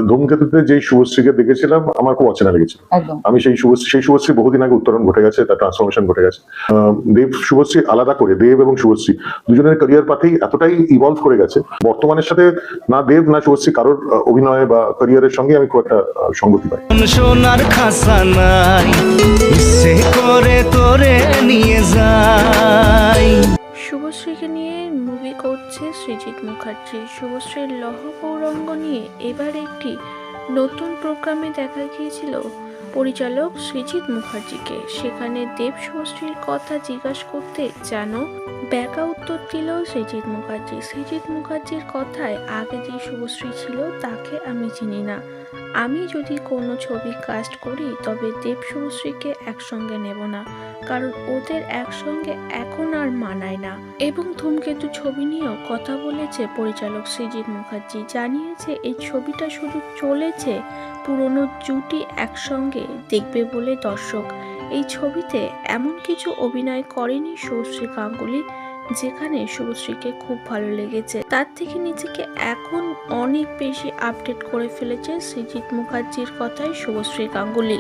ধূমকেতুতে যেই শুভশ্রীকে দেখেছিলাম আমার খুব অচেনা লেগেছিল। একদম। আমি সেই শুভশ্রী বহুদিন আগে উত্তরণ ঘটে গেছে, তার ট্রান্সফরমেশন ঘটে গেছে। দেব শুভশ্রী আলাদা করে, দেব এবং শুভশ্রী দুজনের ক্যারিয়ার পাথেই এতটাই ইভলভ করে গেছে, বর্তমানের সাথে না দেব না শুভশ্রী কারোর অভিনয় বা ক্যারিয়ারের সঙ্গে আমি খুব একটা সঙ্গতি পাই। সোনার খাসা নাই ইচ্ছে করে তোরে নিয়ে যাই। শুভশ্রীকে নিয়ে মুভি করছে সৃজিত মুখার্জি। শুভশ্রীর লহ গৌরঙ্গ নিয়ে এবার একটি নতুন প্রোগ্রামে দেখা গিয়েছিল পরিচালক সৃজিত মুখার্জিকে। সেখানে দেব শুভশ্রীর কথা জিজ্ঞাসা করতে যেন ব্যাকা উত্তর দিল সৃজিত মুখার্জি। সৃজিত মুখার্জির কথায়, আগে যে শুভশ্রী ছিল তাকে আমি চিনি না। আমি যদি কোনো ছবি কাস্ট করি তবে দেব শুভশ্রীকে একসঙ্গে নেব না, কারণ ওদের একসঙ্গে এখন আর মানায় না। এবং ধূমকেতু ছবি নিয়েও কথা বলেছে পরিচালক সৃজিত মুখার্জি। জানিয়েছে এই ছবিটা শুধু চলেছে পুরনো জুটি একসঙ্গে দেখবে বলে দর্শক। এই ছবিতে এমন কিছু অভিনয় করেনি শুভশ্রী গাঙ্গুলি যেখানে শুভশ্রীকে খুব ভালো লেগেছে। তার থেকে নিজেকে এখন অনেক বেশি আপডেট করে ফেলেছে সৃজিত মুখার্জির কথায় শুভশ্রী গাঙ্গুলি।